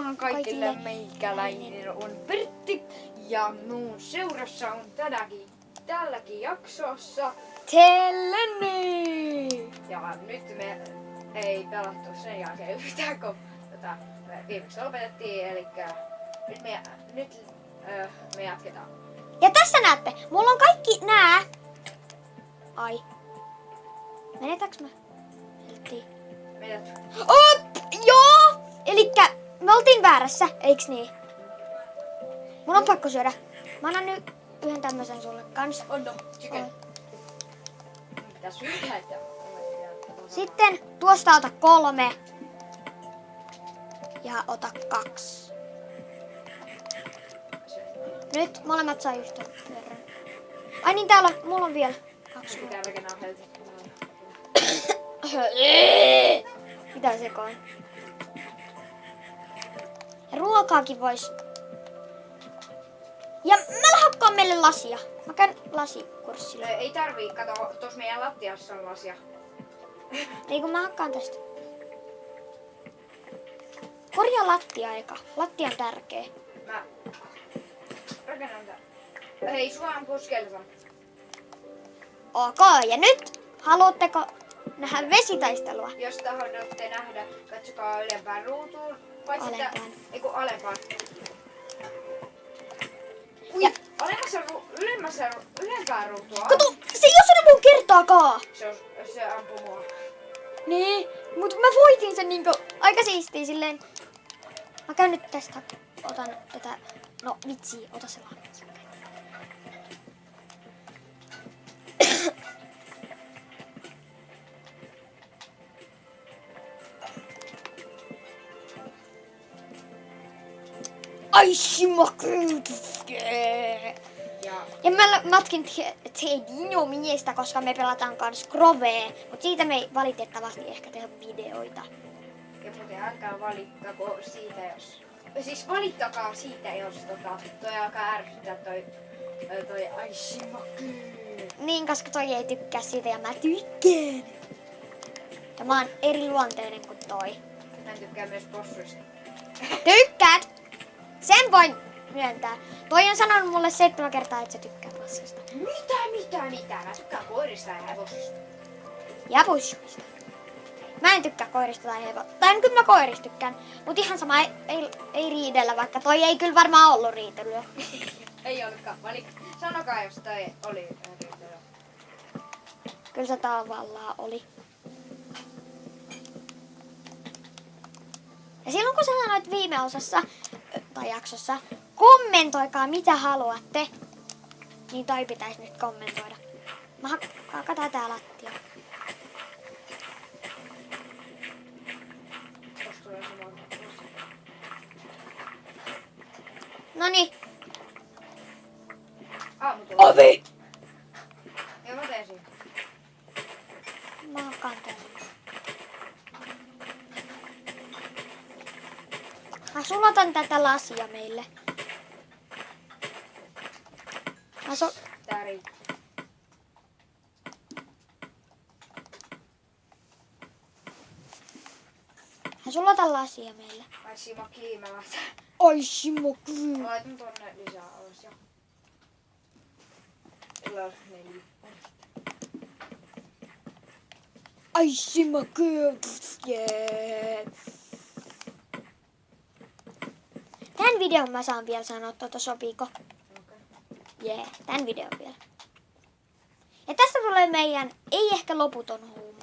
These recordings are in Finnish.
Moikkahan kaikille, meikäläinen on Pertti ja mun seurassa on tälläkin jaksossa Teleni! Ja nyt me ei pelattu sen jälkeen yhtään, kun me viimeksi lopetettiin, eli nyt me jatketaan. Ja tässä näette, mulla on kaikki nää. Ai. Menetäänkö mä? Helttiin. Menet. Joo! Elikkä me oltiin väärässä, eiks niin? Mun on pakko syödä. Mä annan nyt yhden tämmösen sulle kans. No, chicken. Pitää syödä, että Sitten tuosta ota 3. Ja ota 2. Nyt molemmat sai yhtä verran. Ai niin, täällä mulla on vielä 2. pitää rakennaa helti. Mitä sekoin? Ja ruokaakin vois. Ja mä hakkaan meille lasia. Mä käyn lasikurssilla. Ei tarvii, kato, tuossa meidän lattiassa on lasia. Ei kun mä hakkaan tästä. Korjaa lattia eka. Lattia on tärkeä. Mä rakennan tää. Hei, sua on puskeleton. Ok, ja nyt haluatteko nähdä vesitaistelua? Jos tahdotte nähdä, katsokaa ylempään ruutuun. Paitsi Alempaan. Alempaan. Ui, Ja- ylempään ruutua. Kato, se ei osannut mun kertaakaan. Se ampuu mua. Niin, mut mä voitin sen niinku aika siistiä silleen. Mä käyn nyt tästä, otan tätä, no vitsi, ota se vaan. Ai ja mä matkin Tedinho miestä, koska me pelataan kans Grovee, mut siitä me ei valitettavasti ehkä tehdä videoita. Ja muuten älkää valittako siitä, jos... Siis valittakaa siitä, jos toi alkaa ärsyttää toi Aishimaku. Niin, koska toi ei tykkää siitä ja mä tykkään. Ja mä oon eri luonteinen kuin toi. Hän tykkää myös possuista. Tykkäät! Sen voin myöntää. Toi on sanonut mulle 7 kertaa, että sä tykkää passiosta. Mitä? Mä tykkään koirista ja hevosista. Ja pussista. Mä en tykkää koirista tai hevosista. Tai kyllä mä koirista tykkään. Mut ihan sama ei riidellä, vaikka toi ei kyllä varmaan ollut riitelyä. Ei ollutkaan. Sanokaa, jos toi oli riitelyä. Kyllä se tavallaan oli. Ja silloin kun sä sanoit viime osassa tai jaksossa, kommentoikaa mitä haluatte, niin toi pitäisi nyt kommentoida. Mä hakataan tää lattia. Tosta tulee sama. Noniin. Aamu tulee. Ovi! Ja mä teen siinä. Mä hakkaan tän. Mä sulatan tätä lasia meille. Tää riittää. Mä sulatan lasia meille. Aishimaki, mä laitan. Ai Shimoku. Mä laitan tonne lisää alas ja... Sillä on 4. Ai Shimoku. Yeah. Tän videon mä saan vielä sanoa, sopiiko? Jee, tän videon vielä. Ja tästä tulee meidän, ei ehkä loputon huumo.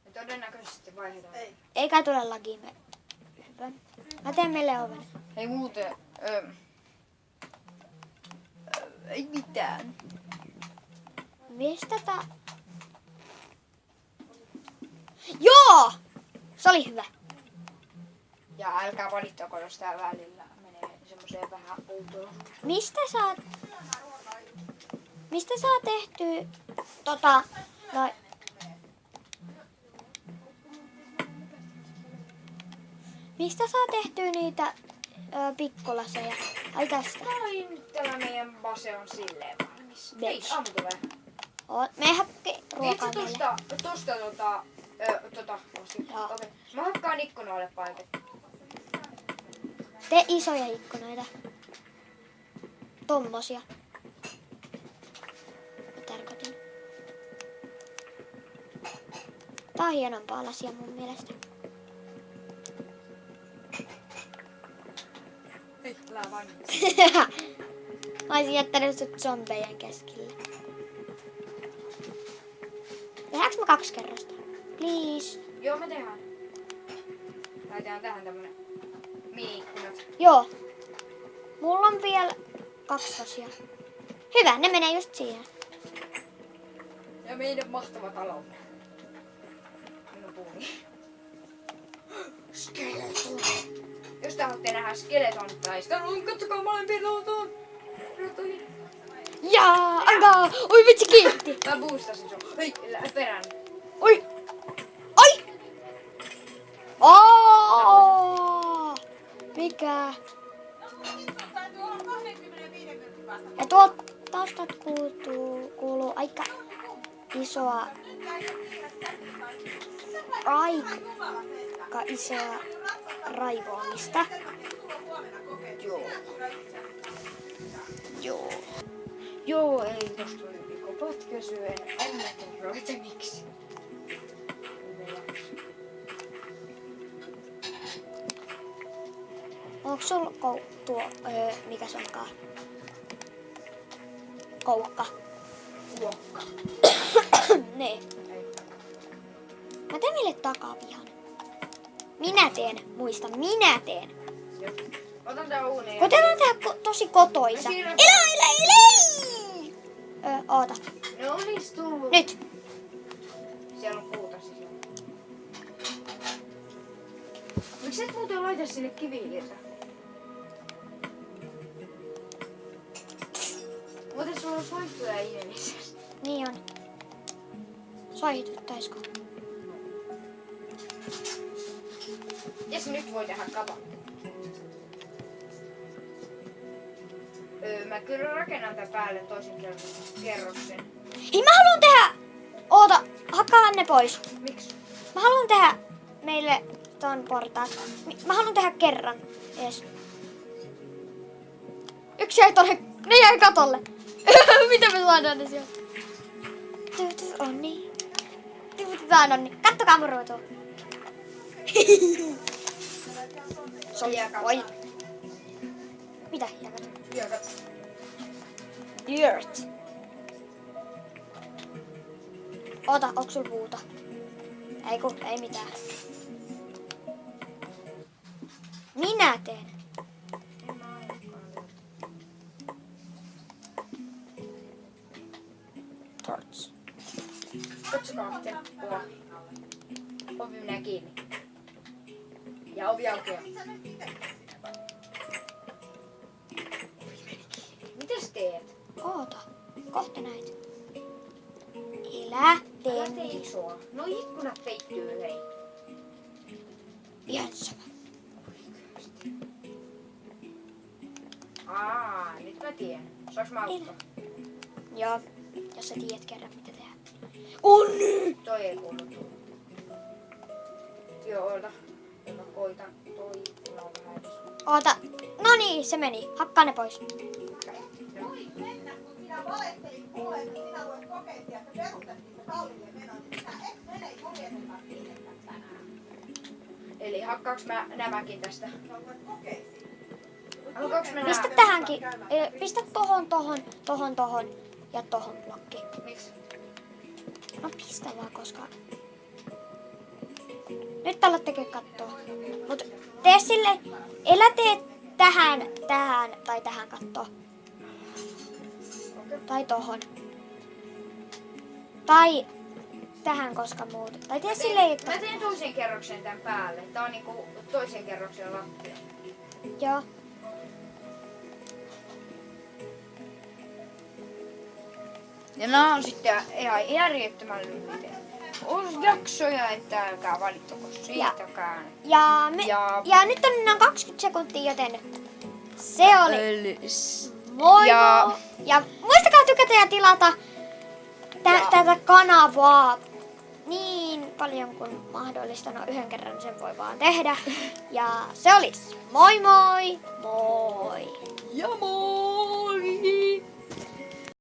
Ja todennäköisesti vaihdetaan. Eikä tule lagiin hyvä. Mä teen meille oven. Hei muuten, ei mitään. Mistä Joo! Se oli hyvä. Ja älkää valittako, jos tää välillä menee semmoseen vähän outoon. Mistä saa tehtyä no, mistä saa tehtyä niitä pikkulaseja? Ai tästä. Ai nyt täällä meidän base on silleen valmis. Hei, Bitch. aamu tulee. Me hakki ruokaa Itse meille. tosta Joo. okei. Mä hakkaan ikkunoille paikat. Tee isoja ikkunoita. Tommosia. Mä tarkoitin. Tää on hienompaa lasia mun mielestä. Hei, lää vain. Mä olisin jättänyt sut zombejen keskelle. Tehdäänkö mä 2 kerrosta? Please. Joo, me tehdään. Laitetaan tähän tämmönen mini-ikkunat. Joo. Mulla on vielä 2 asiaa. Hyvä, ne menee just siihen. Ja meidän mahtava talo. Minun puuni. Skeleton. Jos te haluatte nähdä skeleton taistelun, katsokaa molempien rotoihin. Jaa, antaa! Oi vitsi kiitti! Mä boostasin sun. Hei, perään. Oi! Oi! Oh! Mikä? Ja tuolta taustat kuuluu aika isoa raivoamista. Joo. Joo. Joo, ei tosta tuli pikku potkasyö. En mä kerro, että miksi. Onko sulla mikä se onkaan? Koukka. Kuokka. Niin. Mä teen meille takapihan. Minä teen, muista, minä teen. Joo. Otan tää uuniin. Koitetaan tehdä tosi kotoisa. Mä siirrän- Elä! Oota. Ne olis tullut. Nyt. Siellä on puuta sisällä. Miksi et muuten laita sinne kivihiiltä? Muuten sulla on soihtuja ihmisessä. Niin on. Soihituttaisko? Jes, nyt voi tehdä katon. Mä kyllä rakennan tän päälle toisen kerroksen. Hei, mä haluan tehdä... Oota, hakkaa ne pois. Miksi? Mä haluan tehdä meille ton portaat. Mä haluan tehdä kerran ees. Yksi jäi tonne, ne jäi katolle. Miten me saadaan ne sieltä? Onni. Tiputetaan onni. Kattokaa mun ruutua. Oi. Mitä hiekat? Hiekat. Dirt. Ota, onks sul puuta? Ei mitään. Minä teen. Torch. Katsokaa temppua. Ovi menee kiinni. Ja ovi aukeaa. Mitäs teet? Oota. Kohta näet. Elä Älä tee tee isoa. No ikkunat peittyy, hei. ihan sama. Nyt mä tiedän. Saaks mä auttaa? Joo, jos sä tiedät kerran mitä tehdä. Onni! Toi ei kuulu tulla. Joo, oota. Mä koitan. Toi ikkuna on vähän iso. Oota. No niin, se meni. Hakkaa ne pois. Voi mennä, kun sinä valehtelit mulle, että sinä voit kokeilla, että perustettiin se Kallille menon, niin sinä et mene kokeilemaan minnekään tänään. Eli hakkaaks mä nämäkin tästä? Sä voit kokeilla. Haluaaks mä Pistä nää? tähänkin. Pistä tohon ja tohon blokki. Miksi? No pistä vaan, koska... Nyt alat tekee kattoa. Mut tee sille... Elä tee tähän tai tähän kattoon. Tai tohon. Tai tähän, koska muuten. Tai tee silleen, että... Mä teen toisen kerroksen tän päälle. Tää on niinku toisen kerroksen lattia. Joo. Ja nää on sitten ihan järjettömän lyhyitä. On jaksoja, että älkää valittako siitäkään. Ja nyt on enää 20 sekuntia, joten se oli moi Ja- moi. Ja muistakaa tykätä ja tilata tätä kanavaa. niin paljon kuin mahdollista. No yhden kerran sen voi vaan tehdä. Ja se olisi moi moi! Moi!